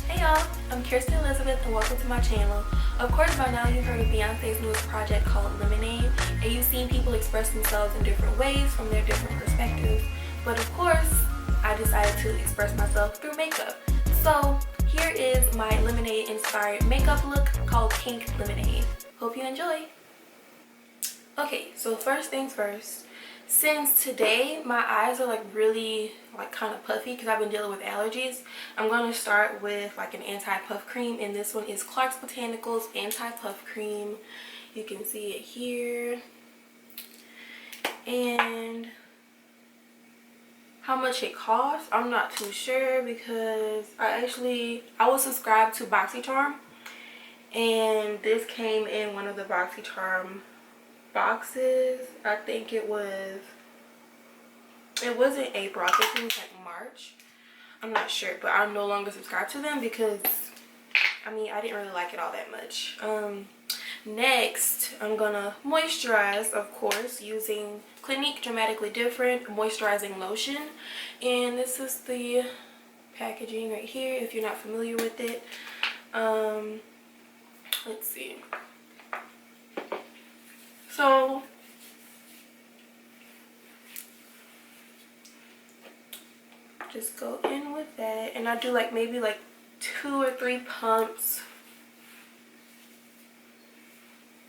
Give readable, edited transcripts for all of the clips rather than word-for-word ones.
Hey y'all, I'm Kierstin Elisabeth and welcome to my channel. Of course by now you've heard of Beyonce's newest project called Lemonade, and you've seen people express themselves in different ways from their different perspectives. But of course, I decided to express myself through makeup. So here is my Lemonade inspired makeup look called Pink Lemonade. Hope you enjoy. Okay, so first things first. Since today my eyes are really kind of puffy because I've been dealing with allergies, I'm going to start with an anti-puff cream, and this one is Clarks Botanicals anti-puff cream. You can see it here. And how much it costs, I'm not too sure because I was subscribed to BoxyCharm, and this came in one of the BoxyCharm boxes. I think it wasn't April, I think it was March. I'm not sure, but I'm no longer subscribed to them because I didn't really like it all that much. Next I'm gonna moisturize, of course, using Clinique Dramatically Different moisturizing lotion, and this is the packaging right here if you're not familiar with it. Let's see. So just go in with that, and I do maybe 2 or 3 pumps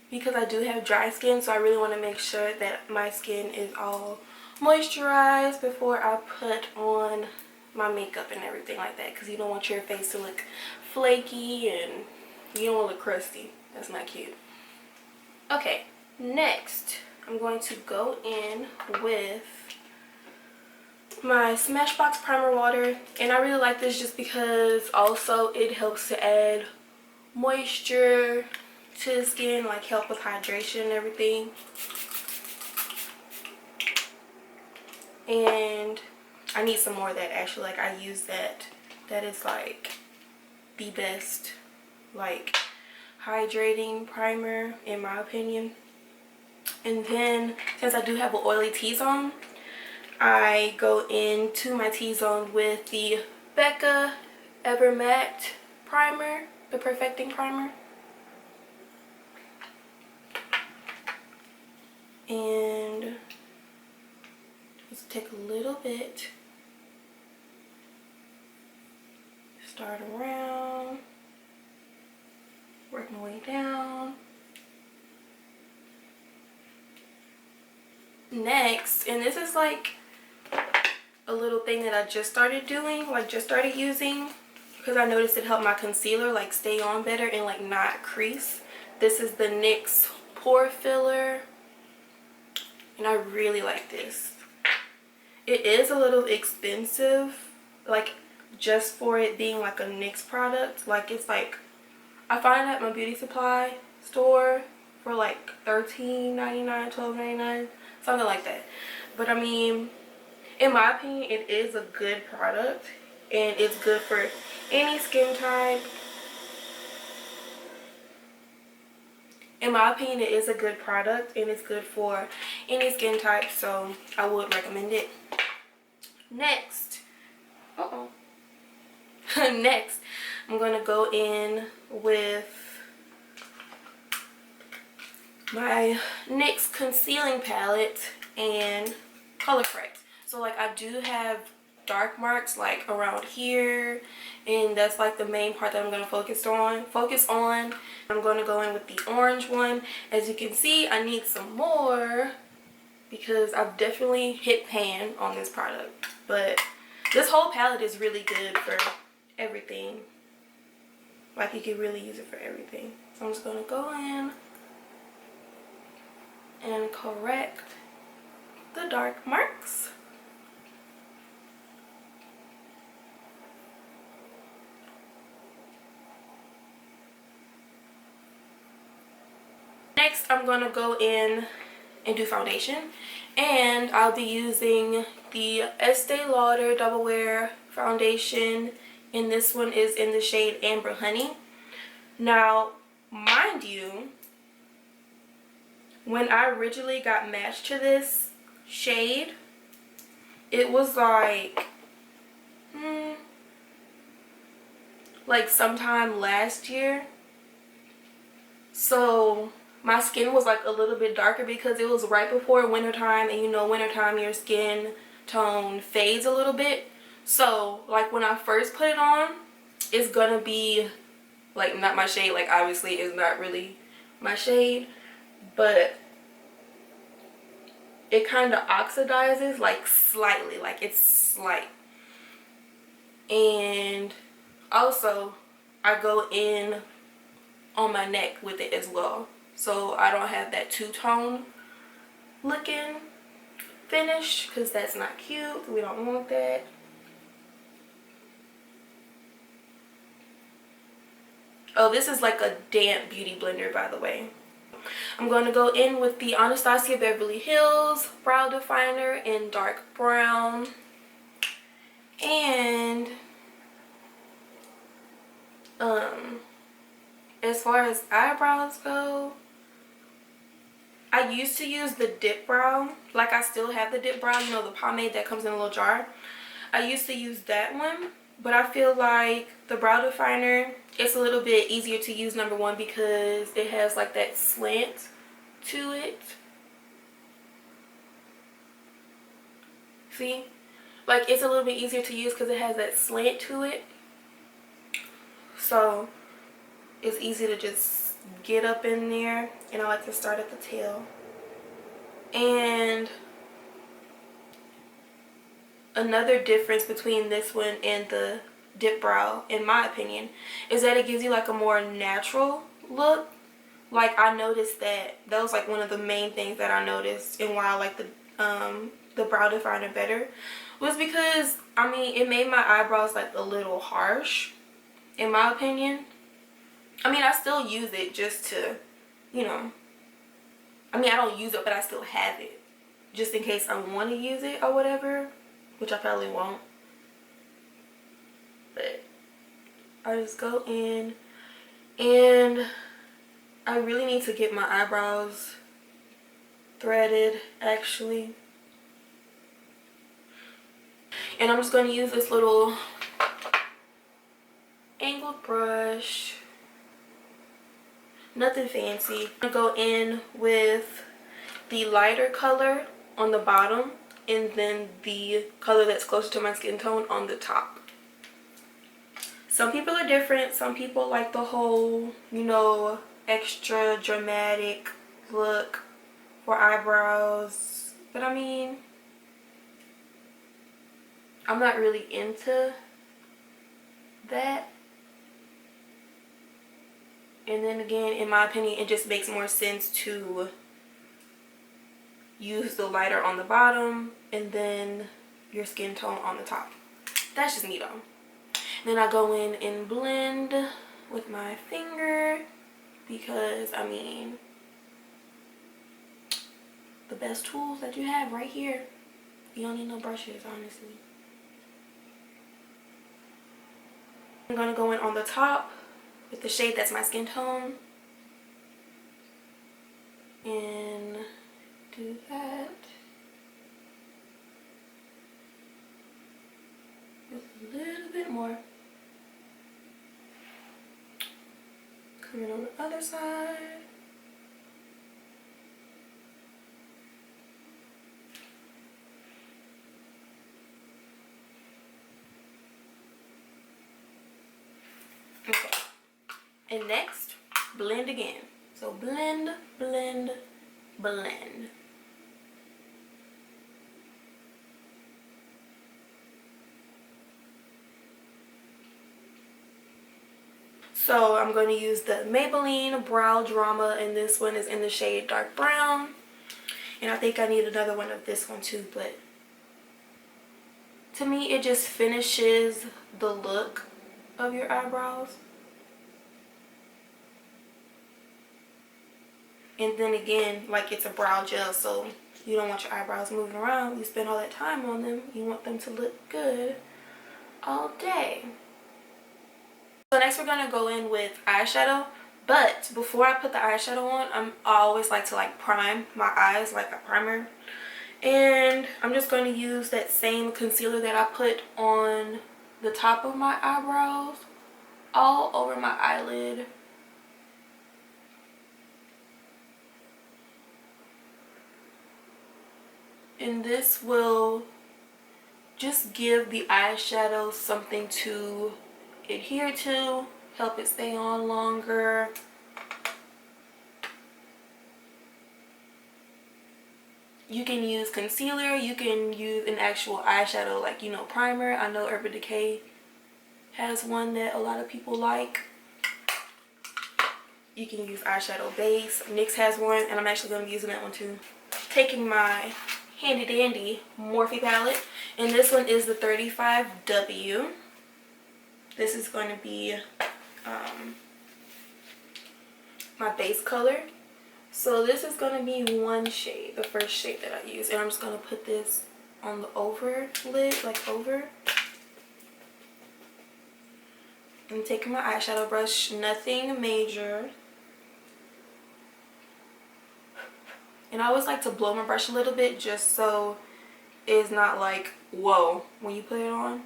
because I do have dry skin, so I really want to make sure that my skin is all moisturized before I put on my makeup and everything like that, because you don't want your face to look flaky and you don't want to look crusty. That's not cute. Okay, next I'm going to go in with my Smashbox primer water, and I really like this just because also it helps to add moisture to the skin, help with hydration and everything. And I need some more of that actually. I use that. That is the best hydrating primer in my opinion. And then since I do have an oily T-zone, I go into my T-zone with the Becca Ever Matte primer, the Perfecting primer. And just take a little bit, start around, work my way down. Next, and this is a little thing that I just started doing, just started using, because I noticed it helped my concealer stay on better and not crease. This is the NYX Pore Filler, and I really like this. It is a little expensive, just for it being a NYX product. It's I find it at my beauty supply store for $13.99, $12.99, something like that. But in my opinion, it is a good product, and it's good for any skin type. In my opinion, it is a good product, and it's good for any skin type, so I would recommend it. Next, next, I'm gonna go in with my NYX concealing palette and color correct. So I do have dark marks around here, and that's the main part that I'm going to focus on. I'm going to go in with the orange one. As you can see, I need some more because I've definitely hit pan on this product, but this whole palette is really good for everything. You can really use it for everything. So I'm just going to go in and correct the dark marks. Next, I'm going to go in and do foundation, and I'll be using the Estee Lauder Double Wear foundation, and this one is in the shade Amber Honey. Now, mind you, when I originally got matched to this shade, it was like sometime last year. So my skin was like a little bit darker because it was right before wintertime, and you know wintertime your skin tone fades a little bit. So like when I first put it on, it's gonna be like not my shade. Like obviously it's not really my shade, but it kind of oxidizes like slightly, like it's slight. And also I go in on my neck with it as well, so I don't have that two-tone looking finish, because that's not cute. We don't want that. Oh, this is like a damp beauty blender, by the way. I'm going to go in with the Anastasia Beverly Hills Brow Definer in dark brown. And as far as eyebrows go, I used to use the dip brow. Like I still have the dip brow, you know, the pomade that comes in a little jar. I used to use that one, but I feel like the brow definer, it's a little bit easier to use, number one, because it has like that slant to it. See? Like it's a little bit easier to use because it has that slant to it. So it's easy to just get up in there, and I like to start at the tail. And another difference between this one and the dip brow, in my opinion, is that it gives you like a more natural look. Like I noticed that was like one of the main things that I noticed, and why I like the brow definer better, was because I mean it made my eyebrows like a little harsh, in my opinion. I mean I still use it just to, you know, I mean I don't use it, but I still have it just in case I want to use it or whatever, which I probably won't. But I just go in, and I really need to get my eyebrows threaded actually. And I'm just going to use this little angled brush. Nothing fancy. I'm going to go in with the lighter color on the bottom, and then the color that's closer to my skin tone on the top. Some people are different. Some people like the whole, you know, extra dramatic look for eyebrows. But I mean, I'm not really into that. And then again, in my opinion, it just makes more sense to use the lighter on the bottom and then your skin tone on the top. That's just me though. Then I go in and blend with my finger, because I mean, the best tools that you have right here. You don't need no brushes, honestly. I'm gonna go in on the top with the shade that's my skin tone, and do that with a little bit more. Come in on the other side. Okay. And next, blend again. So blend, blend, blend. So I'm going to use the Maybelline Brow Drama, and this one is in the shade dark brown. And I think I need another one of this one too, but to me it just finishes the look of your eyebrows. And then again, like it's a brow gel, so you don't want your eyebrows moving around. You spend all that time on them, you want them to look good all day. So next we're gonna go in with eyeshadow, but before I put the eyeshadow on, I always like to like prime my eyes, like a primer. And I'm just going to use that same concealer that I put on the top of my eyebrows all over my eyelid. And this will just give the eyeshadow something to adhere to, help it stay on longer. You can use concealer, you can use an actual eyeshadow, like, you know, primer. I know Urban Decay has one that a lot of people like. You can use eyeshadow base. NYX has one, and I'm actually going to be using that one too. Taking my handy dandy Morphe palette, and this one is the 35W. This is going to be my base color. So this is going to be one shade, the first shade that I use, and I'm just going to put this on the over lid, like over. I'm taking my eyeshadow brush, nothing major. And I always like to blow my brush a little bit just so it's not like, whoa, when you put it on.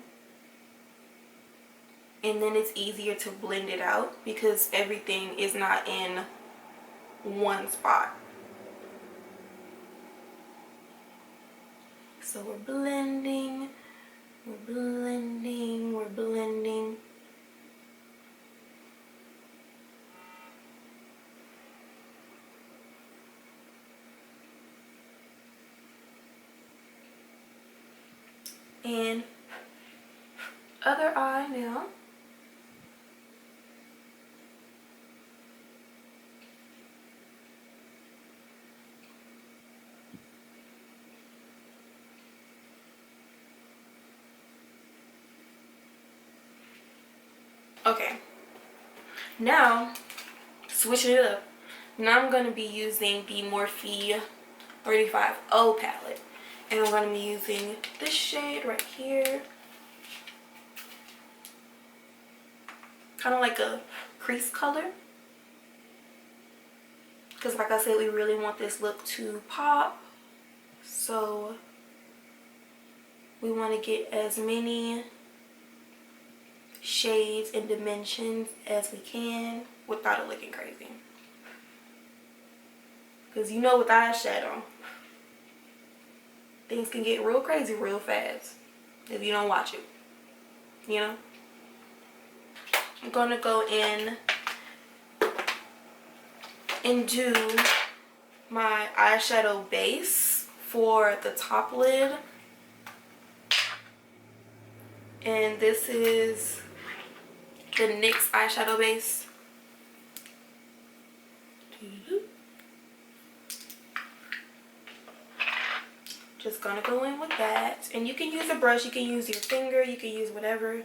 And then it's easier to blend it out because everything is not in one spot. So we're blending, we're blending, we're blending. And other eye now. Okay, now switching it up. Now I'm going to be using the Morphe 35O palette, and I'm going to be using this shade right here, kind of like a crease color, because like I said, we really want this look to pop, so we want to get as many shades and dimensions as we can without it looking crazy. Because you know, with eyeshadow, things can get real crazy real fast if you don't watch it, you know. I'm gonna go in and do my eyeshadow base for the top lid, and this is the NYX eyeshadow base. Just gonna go in with that, and you can use a brush, you can use your finger, you can use whatever,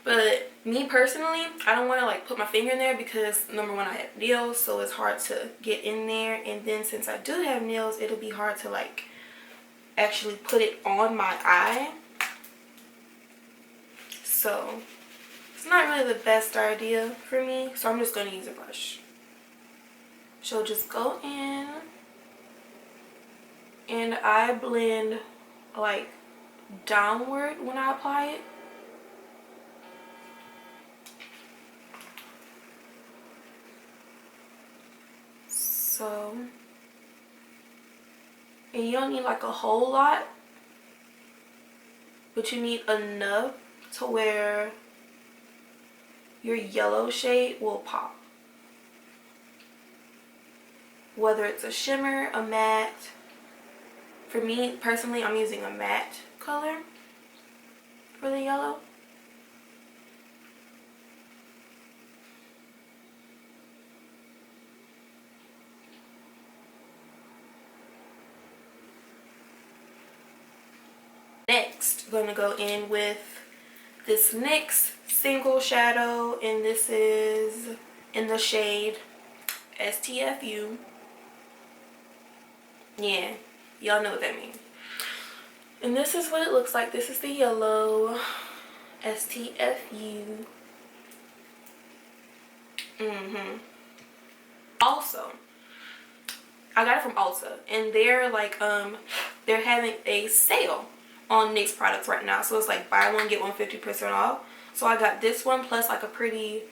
but me personally, I don't want to like put my finger in there because number one, I have nails, so it's hard to get in there, and then since I do have nails, it'll be hard to like actually put it on my eye, so it's not really the best idea for me, so I'm just going to use a brush. So just go in and I blend like downward when I apply it. So, and you don't need like a whole lot, but you need enough to where your yellow shade will pop. Whether it's a shimmer, a matte. For me personally, I'm using a matte color for the yellow. Next, I'm going to go in with this NYX single shadow, and this is in the shade STFU. Yeah, y'all know what that means. And this is what it looks like. This is the yellow STFU. Also, I got it from Ulta, and they're like they're having a sale on NYX products right now, so it's like buy one get one 50% off. So I got this one plus like a pretty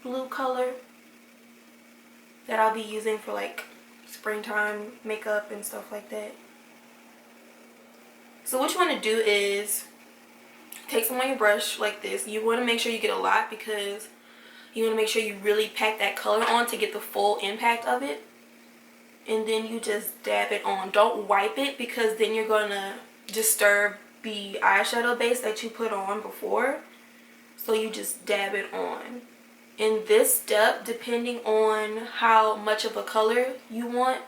blue color that I'll be using for like springtime makeup and stuff like that. So what you want to do is take some on your brush like this. You want to make sure you get a lot because you want to make sure you really pack that color on to get the full impact of it. And then you just dab it on. Don't wipe it because then you're going to disturb the eyeshadow base that you put on before. So you just dab it on. In this step, depending on how much of a color you want,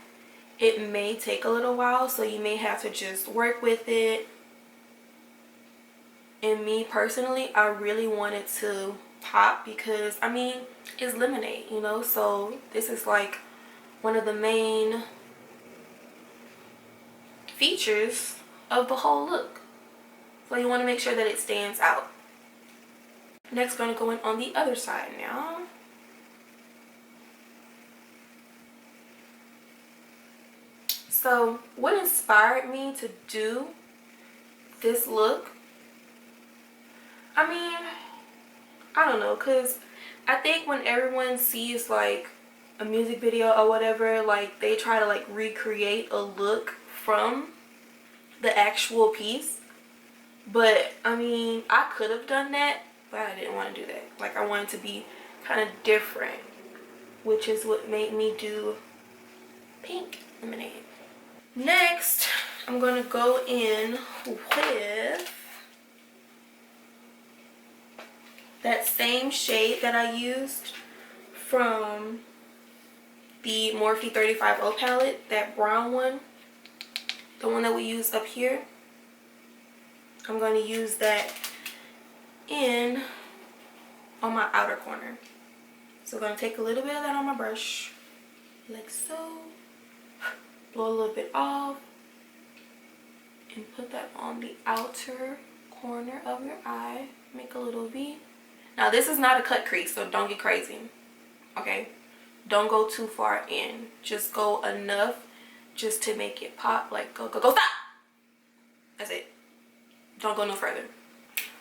it may take a little while. So you may have to just work with it. And me personally, I really wanted to pop because, I mean, it's lemonade, you know. So this is like one of the main features of the whole look. So you want to make sure that it stands out. Next, going to go in on the other side now. So what inspired me to do this look, I mean, I don't know, because I think when everyone sees like a music video or whatever, like they try to like recreate a look from the actual piece. But I mean, I could have done that, but I didn't want to do that. Like I wanted to be kind of different, which is what made me do pink lemonade. Next, I'm going to go in with that same shade that I used from the Morphe 35O palette, that brown one, the one that we use up here. I'm going to use that in on my outer corner. So I'm going to take a little bit of that on my brush, like so, blow a little bit off, and put that on the outer corner of your eye. Make a little V. Now this is not a cut crease, so don't get crazy, okay? Don't go too far in. Just go enough just to make it pop. Like go, stop! That's it. Don't go no further.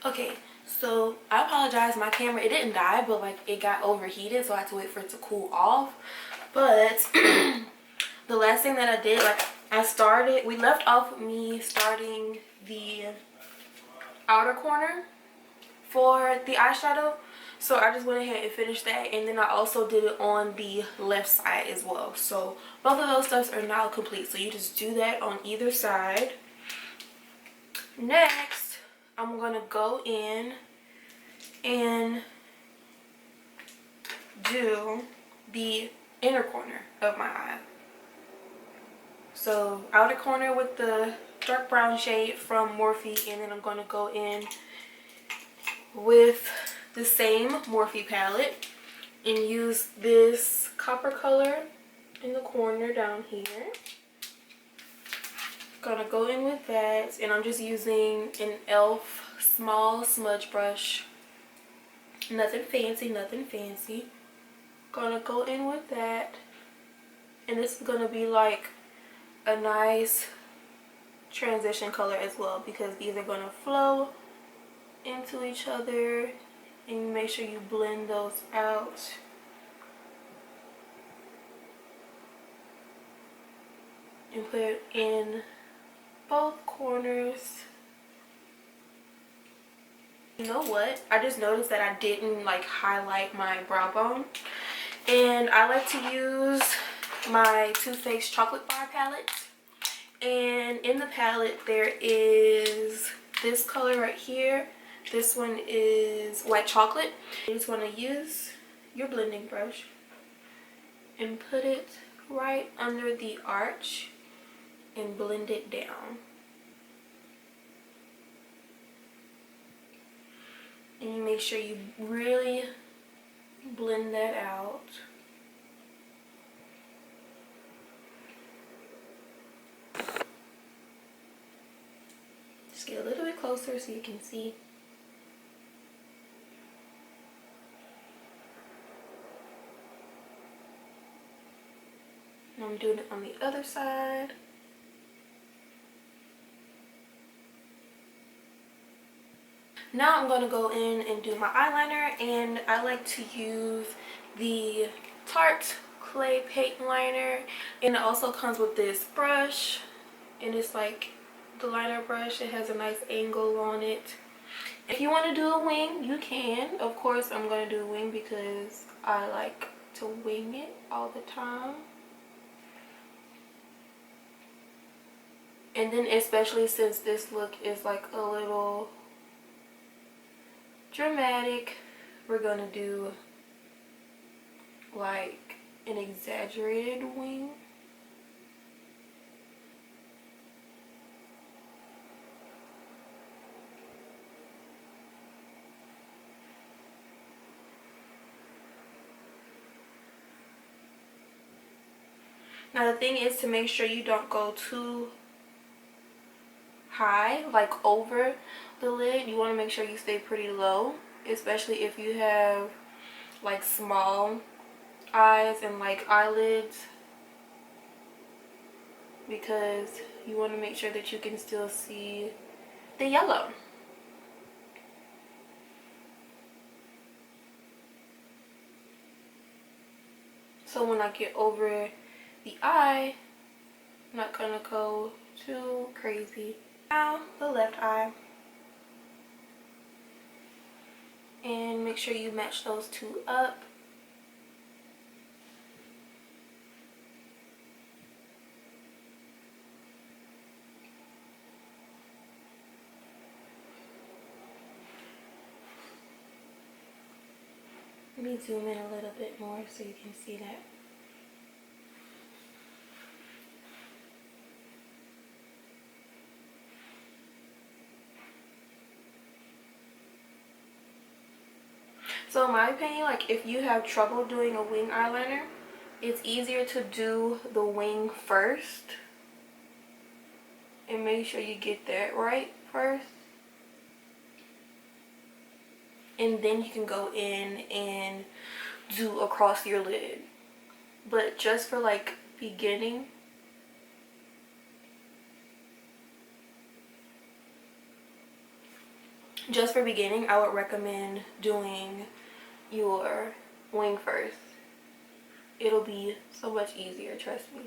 Okay, so I apologize. My camera, it didn't die, but like it got overheated, so I had to wait for it to cool off. But the last thing that I did, like we left off with me starting the outer corner for the eyeshadow. So I just went ahead and finished that, and then I also did it on the left side as well. So both of those steps are now complete. So you just do that on either side. Next, I'm gonna go in and do the inner corner of my eye. So outer corner with the dark brown shade from Morphe, and then I'm gonna go in with the same Morphe palette and use this copper color in the corner down here. Gonna go in with that, and I'm just using an e.l.f. small smudge brush. Nothing fancy, nothing fancy. Gonna go in with that, and this is gonna be like a nice transition color as well, because these are gonna flow into each other, and you make sure you blend those out. And put it in both corners. You know what? I just noticed that I didn't like highlight my brow bone. And I like to use my Too Faced Chocolate Bar palette. And in the palette there is this color right here. This one is white chocolate. You just want to use your blending brush and put it right under the arch and blend it down. And you make sure you really blend that out. Just get a little bit closer so you can see. And I'm doing it on the other side. Now I'm going to go in and do my eyeliner, and I like to use the Tarte Clay Paint Liner, and it also comes with this brush, and it's like the liner brush. It has a nice angle on it. If you want to do a wing, you can. Of course, I'm going to do a wing because I like to wing it all the time. And then especially since this look is like a little dramatic, we're going to do like an exaggerated wing. Now the thing is to make sure you don't go too high, like over the lid. You want to make sure you stay pretty low, especially if you have like small eyes and like eyelids, because you want to make sure that you can still see the yellow. So when I get over the eye, I'm not gonna go too crazy. Now the left eye, and make sure you match those two up. Let me zoom in a little bit more so you can see that. So in my opinion, like if you have trouble doing a wing eyeliner, it's easier to do the wing first and make sure you get that right first, and then you can go in and do across your lid. But just for like beginning, I would recommend doing your wing first. It'll be so much easier, trust me.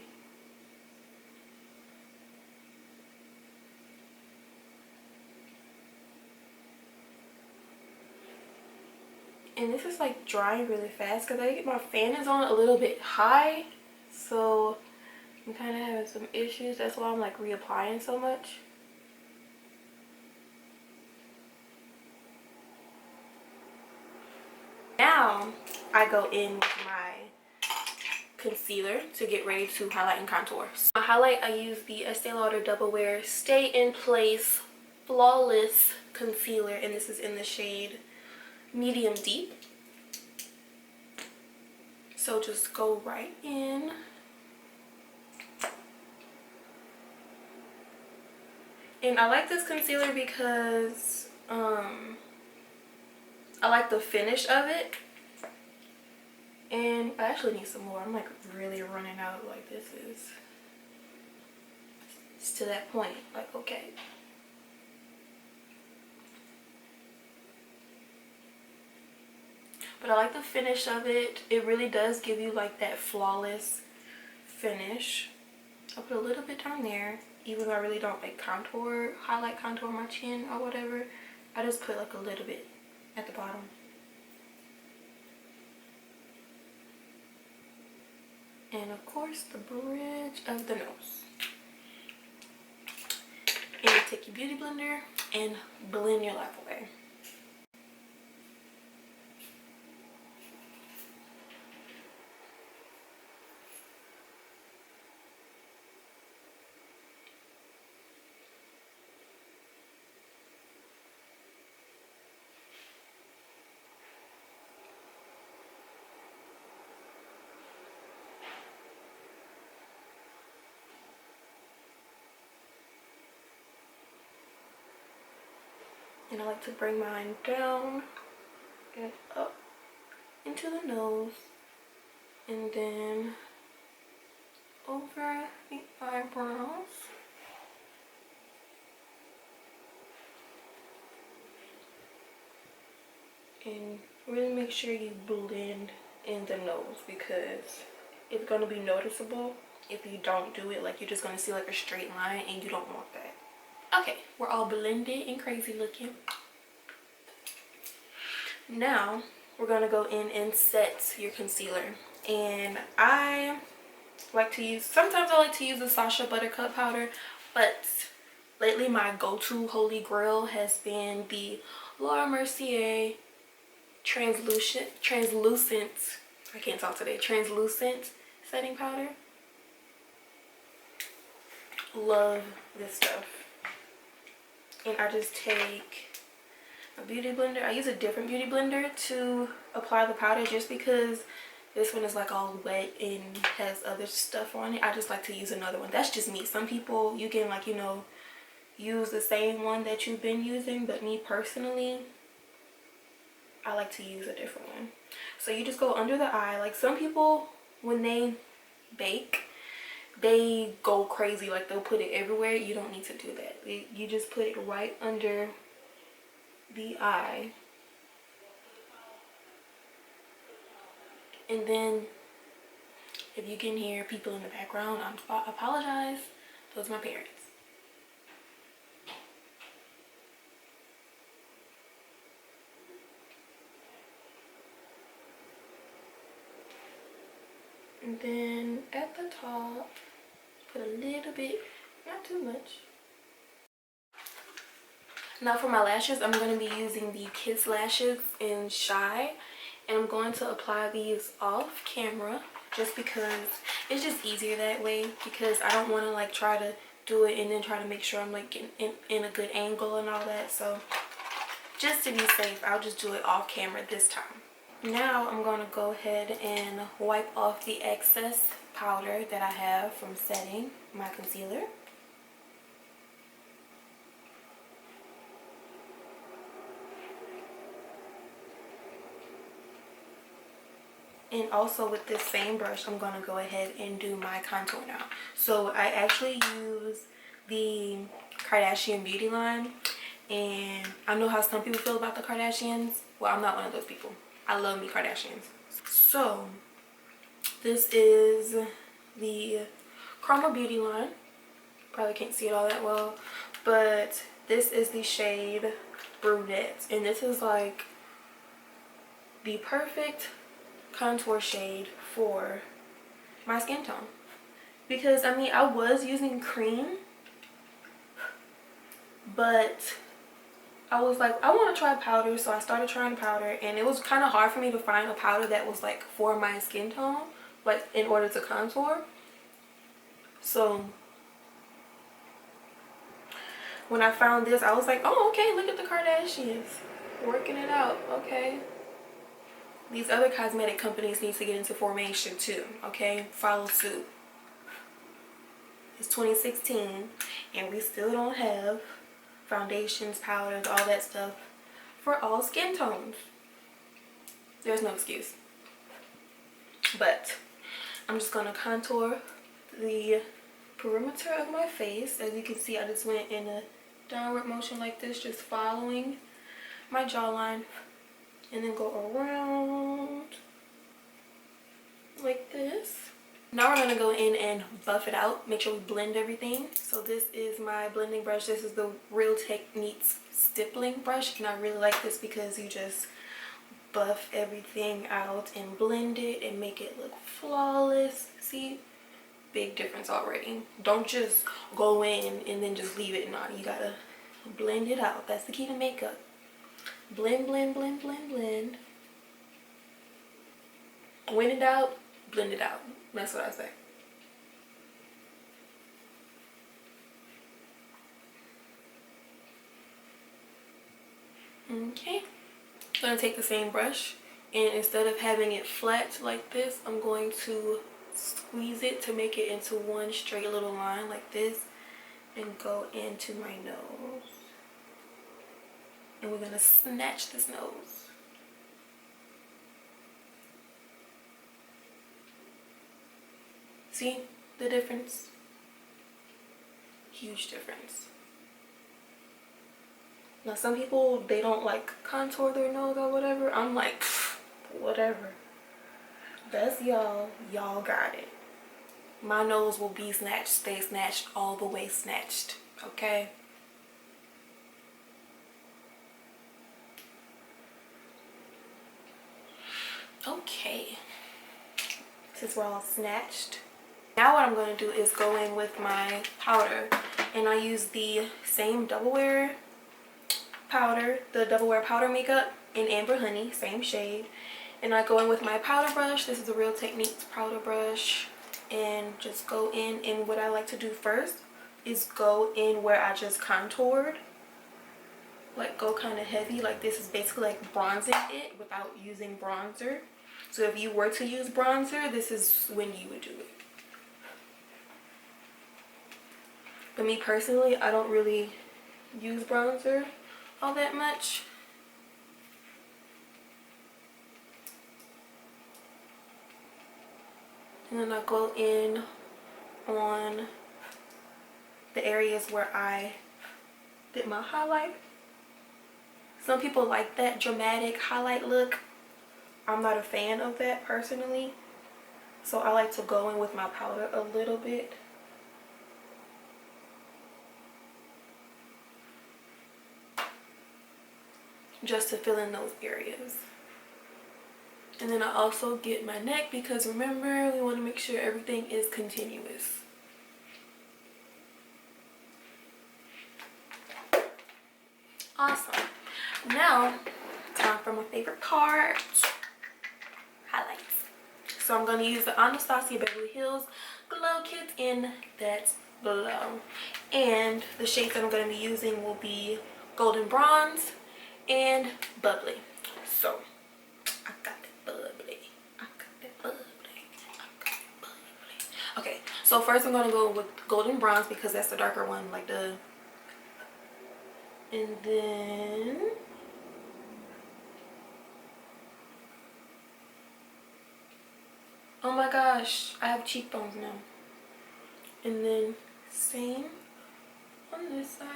And this is like drying really fast because I think my fan is on a little bit high, so I'm kind of having some issues. That's why I'm like reapplying so much. Now I go in with my concealer to get ready to highlight and contour. So my highlight, I use the Estee Lauder Double Wear Stay in Place Flawless Concealer, and this is in the shade Medium Deep. So just go right in. And I like this concealer because I like the finish of it. And I actually need some more. I'm like really running out. Like this is, it's to that point. Like, okay. But I like the finish of it. It really does give you like that flawless finish. I'll put a little bit down there, even though I really don't like highlight contour my chin or whatever. I just put like a little bit at the bottom. And of course the bridge of the nose. And you take your beauty blender and blend your life away. And I like to bring mine down and up into the nose, and then over the eyebrows. And really make sure you blend in the nose, because it's going to be noticeable if you don't do it. Like, you're just going to see like a straight line, and you don't want that. Okay, we're all blended and crazy looking. Now we're going to go in and set your concealer. And I like to use, sometimes I like to use the Sacha Buttercup powder, but lately my go-to holy grail has been the Laura Mercier translucent I can't talk today, translucent setting powder. Love this stuff. And I just take a beauty blender. I use a different beauty blender to apply the powder, just because this one is like all wet and has other stuff on it. I just like to use another one. That's just me. Some people, you can, like, you know, use the same one that you've been using, but me personally, I like to use a different one. So you just go under the eye. Like, some people, when they bake, they go crazy. Like, they'll put it everywhere. You don't need to do that. You just put it right under the eye. And then, if you can hear people in the background, I apologize. Those are my parents. And then at the top, put a little bit, not too much. Now for my lashes, I'm going to be using the Kiss Lashes in Shy. And I'm going to apply these off camera, just because it's just easier that way. Because I don't want to like try to do it and then try to make sure I'm like in a good angle and all that. So just to be safe, I'll just do it off camera this time. Now I'm going to go ahead and wipe off the excess powder that I have from setting my concealer. And also with this same brush, I'm going to go ahead and do my contour now. So I actually use the Kardashian Beauty line. And I know how some people feel about the Kardashians. Well, I'm not one of those people. I love me Kardashians. So this is the Chroma Beauty line. Probably can't see it all that well. But this is the shade Brunette. And this is like the perfect contour shade for my skin tone. Because, I mean, I was using cream, but I was like, I want to try powder, so I started trying powder, and it was kind of hard for me to find a powder that was like for my skin tone, like in order to contour. So when I found this, I was like, oh, okay, look at the Kardashians working it out. Okay, these other cosmetic companies need to get into formation too. Okay, follow suit. It's 2016 and we still don't have foundations, powders, all that stuff for all skin tones. There's no excuse. But I'm just gonna contour the perimeter of my face. As you can see, I just went in a downward motion like this, just following my jawline, and then go around like this. Now we're going to go in and buff it out, make sure we blend everything. So this is my blending brush. This is the Real Techniques stippling brush, and I really like this because you just buff everything out and blend it and make it look flawless. See? Big difference already. Don't just go in and then just leave it. No, you gotta blend it out. That's the key to makeup. Blend, blend, blend, blend, blend. When in doubt, blend it out. That's what I say. Okay. I'm going to take the same brush, and instead of having it flat like this, I'm going to squeeze it to make it into one straight little line like this, and go into my nose. And we're going to snatch this nose. See the difference? Huge difference. Now some people, they don't like contour their nose or whatever. I'm like, whatever. That's y'all. Y'all got it. My nose will be snatched, stay snatched, all the way snatched. Okay? Okay. Since we're all snatched. Now what I'm going to do is go in with my powder. And I use the same Double Wear powder, the Double Wear Powder Makeup in Amber Honey, same shade. And I go in with my powder brush. This is a Real Techniques powder brush. And just go in. And what I like to do first is go in where I just contoured. Like go kind of heavy. Like this is basically like bronzing it without using bronzer. So if you were to use bronzer, this is when you would do it. But me personally, I don't really use bronzer all that much. And then I go in on the areas where I did my highlight. Some people like that dramatic highlight look. I'm not a fan of that personally. So I like to go in with my powder a little bit. Just to fill in those areas. And then I also get my neck because remember, we want to make sure everything is continuous. Awesome. Now, time for my favorite part. Highlights. So I'm going to use the Anastasia Beverly Hills Glow Kit, and that's below. And the shades that I'm going to be using will be Golden Bronze and Bubbly. So, I got that bubbly. I got that bubbly. I got that bubbly. Okay, so first I'm going to go with Golden Bronze because that's the darker one, like the... And then... Oh my gosh, I have cheekbones now. And then same on this side.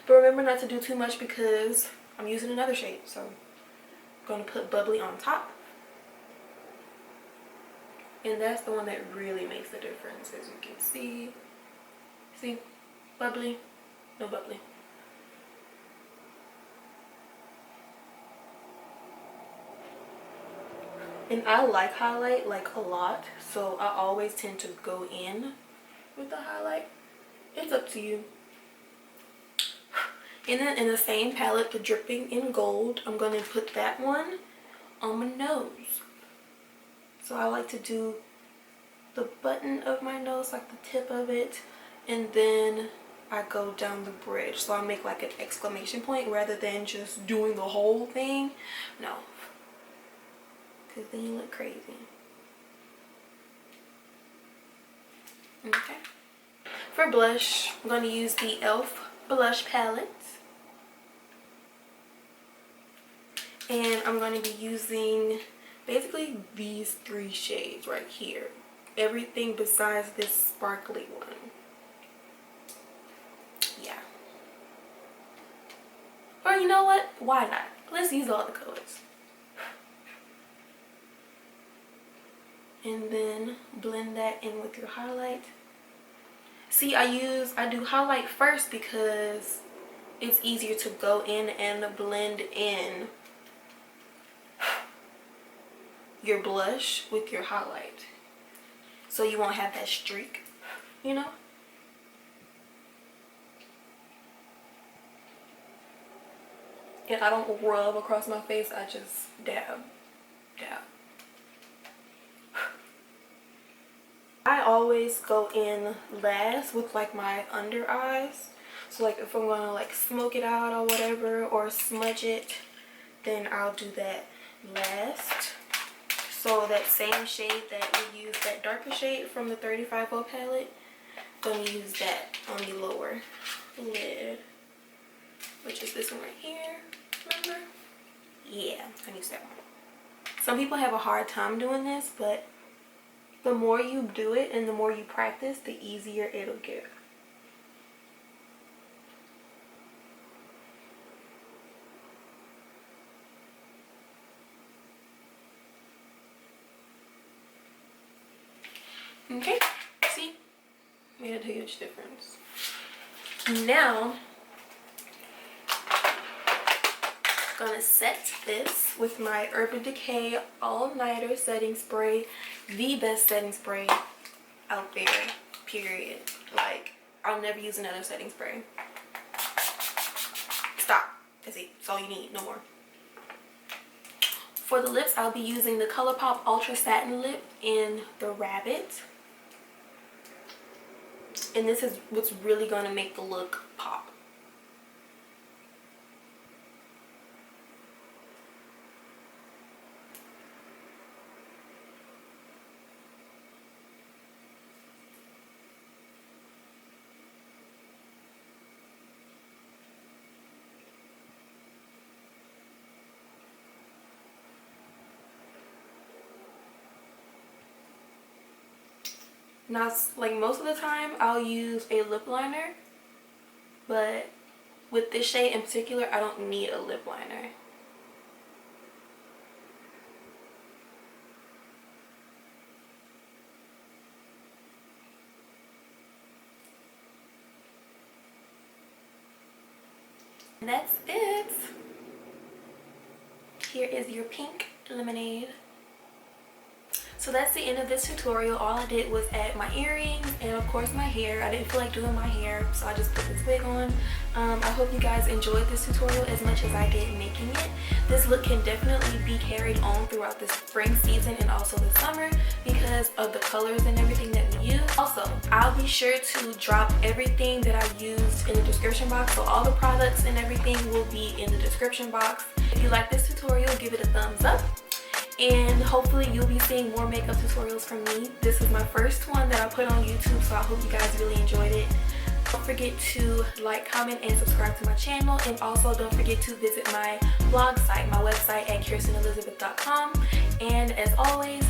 But remember not to do too much because I'm using another shade. So I'm going to put Bubbly on top. And that's the one that really makes the difference, as you can see. See? Bubbly, no bubbly. And I like highlight like a lot, so I always tend to go in with the highlight. It's up to you. And then in the same palette, the Dripping in Gold, I'm going to put that one on my nose. So I like to do the button of my nose, like the tip of it, and then I go down the bridge. So I make like an exclamation point rather than just doing the whole thing. No. Because then you look crazy. Okay. For blush, I'm going to use the e.l.f. blush palette. And I'm going to be using basically these three shades right here. Everything besides this sparkly one. Yeah. Or you know what? Why not? Let's use all the colors. And then blend that in with your highlight. See, I do highlight first because it's easier to go in and blend in your blush with your highlight. So you won't have that streak, you know? And I don't rub across my face, I just dab, dab. I always go in last with like my under eyes. So like if I'm gonna like smoke it out or whatever or smudge it, then I'll do that last. So that same shade that we used, that darker shade from the 35O palette, I'm gonna use that on the lower lid, which is this one right here, remember? Yeah, I use that one. Some people have a hard time doing this, but the more you do it and the more you practice, the easier it'll get. Okay, see? Made a huge difference. Now, I'm gonna set this with my Urban Decay All-Nighter Setting Spray. The best setting spray out there, period. Like, I'll never use another setting spray. Stop. That's it. That's all you need. No more. For the lips, I'll be using the ColourPop Ultra Satin Lip in the Rabbit. And this is what's really going to make the look pop. Now, like most of the time, I'll use a lip liner, but with this shade in particular, I don't need a lip liner. And that's it. Here is your pink lemonade. So that's the end of this tutorial. All I did was add my earrings and of course my hair. I didn't feel like doing my hair, so I just put this wig on. I hope you guys enjoyed this tutorial as much as I did making it. This look can definitely be carried on throughout the spring season and also the summer because of the colors and everything that we use. Also, I'll be sure to drop everything that I used in the description box. So all the products and everything will be in the description box. If you like this tutorial, give it a thumbs up. And hopefully you'll be seeing more makeup tutorials from me. This is my first one that I put on YouTube, so I hope you guys really enjoyed it. Don't forget to like, comment, and subscribe to my channel. And also don't forget to visit my blog site, my website at KierstinElisabeth.com. And as always,